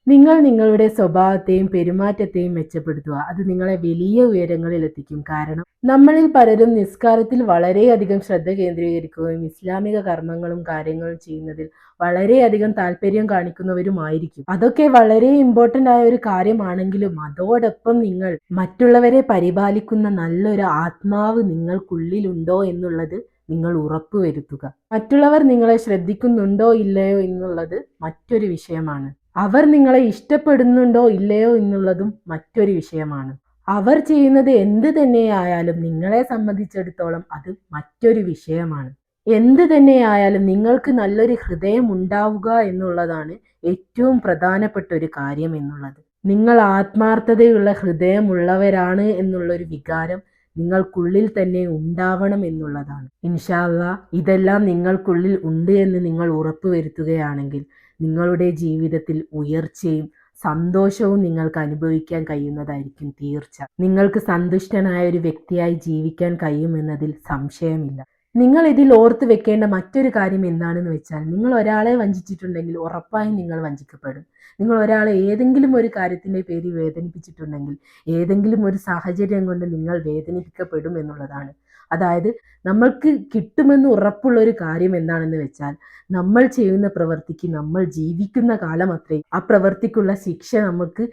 നിങ്ങൾ നിങ്ങളുടെ സ്വഭാവത്തെയും പെരുമാറ്റത്തെയും മെച്ചപ്പെടുത്തുക. അത് നിങ്ങളെ വലിയ ഉയരങ്ങളിൽ എത്തിക്കും. കാരണം നമ്മളിൽ പലരും നിസ്കാരത്തിൽ വളരെയധികം ശ്രദ്ധ കേന്ദ്രീകരിക്കുകയും ഇസ്ലാമിക കർമ്മങ്ങളും കാര്യങ്ങളും ചെയ്യുന്നതിൽ വളരെയധികം താല്പര്യം കാണിക്കുന്നവരുമായിരിക്കും. അതൊക്കെ വളരെ ഇമ്പോർട്ടൻ്റ് ആയ ഒരു കാര്യമാണെങ്കിലും അതോടൊപ്പം നിങ്ങൾ മറ്റുള്ളവരെ പരിപാലിക്കുന്ന നല്ലൊരു ആത്മാവ് നിങ്ങൾക്കുള്ളിലുണ്ടോ എന്നുള്ളത് നിങ്ങൾ ഉറപ്പുവരുത്തുക. മറ്റുള്ളവർ നിങ്ങളെ ശ്രദ്ധിക്കുന്നുണ്ടോ ഇല്ലയോ എന്നുള്ളത് മറ്റൊരു വിഷയമാണ്. അവർ നിങ്ങളെ ഇഷ്ടപ്പെടുന്നുണ്ടോ ഇല്ലയോ എന്നുള്ളതും മറ്റൊരു വിഷയമാണ്. അവർ ചെയ്യുന്നത് എന്ത് തന്നെയായാലും നിങ്ങളെ സംബന്ധിച്ചിടത്തോളം അത് മറ്റൊരു വിഷയമാണ്. എന്ത് തന്നെയായാലും നിങ്ങൾക്ക് നല്ലൊരു ഹൃദയം ഉണ്ടാവുക എന്നുള്ളതാണ് ഏറ്റവും പ്രധാനപ്പെട്ട ഒരു കാര്യം എന്നുള്ളത്. നിങ്ങൾ ആത്മാർത്ഥതയുള്ള ഹൃദയമുള്ളവരാണ് എന്നുള്ളൊരു വികാരം നിങ്ങൾക്കുള്ളിൽ തന്നെ ഉണ്ടാവണം എന്നുള്ളതാണ്. ഇൻഷാ അല്ലാഹ് ഇതെല്ലാം നിങ്ങൾക്കുള്ളിൽ ഉണ്ട് എന്ന് നിങ്ങൾ ഉറപ്പുവരുത്തുകയാണെങ്കിൽ നിങ്ങളുടെ ജീവിതത്തിൽ ഉയർച്ചയും സന്തോഷവും നിങ്ങൾക്ക് അനുഭവിക്കാൻ കഴിയുന്നതായിരിക്കും തീർച്ച. നിങ്ങൾക്ക് സന്തുഷ്ടനായ ഒരു വ്യക്തിയായി ജീവിക്കാൻ കഴിയുമെന്നതിൽ സംശയമില്ല. നിങ്ങൾ ഇതിൽ ഓർത്ത് വെക്കേണ്ട മറ്റൊരു കാര്യം എന്താണെന്ന് വെച്ചാൽ, നിങ്ങൾ ഒരാളെ വഞ്ചിച്ചിട്ടുണ്ടെങ്കിൽ ഉറപ്പായും നിങ്ങൾ വഞ്ചിക്കപ്പെടും. നിങ്ങൾ ഒരാളെ ഏതെങ്കിലും ഒരു കാര്യത്തിൻ്റെ പേരിൽ വേദനിപ്പിച്ചിട്ടുണ്ടെങ്കിൽ ഏതെങ്കിലും ഒരു സാഹചര്യം കൊണ്ട് നിങ്ങൾ വേദനിപ്പിക്കപ്പെടും എന്നുള്ളതാണ്. അതായത് നമ്മൾക്ക് കിട്ടുമെന്ന് ഉറപ്പുള്ള ഒരു കാര്യം എന്താണെന്ന് വെച്ചാൽ, നമ്മൾ ചെയ്യുന്ന പ്രവൃത്തിക്ക് നമ്മൾ ജീവിക്കുന്ന കാലം അത്രയും ആ പ്രവൃത്തിക്കുള്ള ശിക്ഷ നമുക്ക്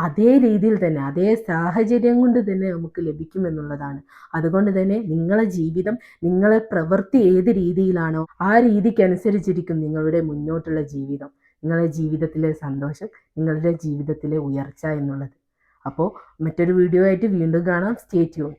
അതേ രീതിയിൽ തന്നെ അതേ സാഹചര്യം കൊണ്ട് തന്നെ നമുക്ക് ലഭിക്കുമെന്നുള്ളതാണ്. അതുകൊണ്ട് തന്നെ നിങ്ങളെ ജീവിതം, നിങ്ങളെ പ്രവൃത്തി ഏത് രീതിയിലാണോ ആ രീതിക്കനുസരിച്ചിരിക്കും നിങ്ങളുടെ മുന്നോട്ടുള്ള ജീവിതം, നിങ്ങളുടെ ജീവിതത്തിലെ സന്തോഷം, നിങ്ങളുടെ ജീവിതത്തിലെ ഉയർച്ച എന്നുള്ളത്. അപ്പോൾ മറ്റൊരു വീഡിയോ ആയിട്ട് വീണ്ടും കാണാം. Stay tune.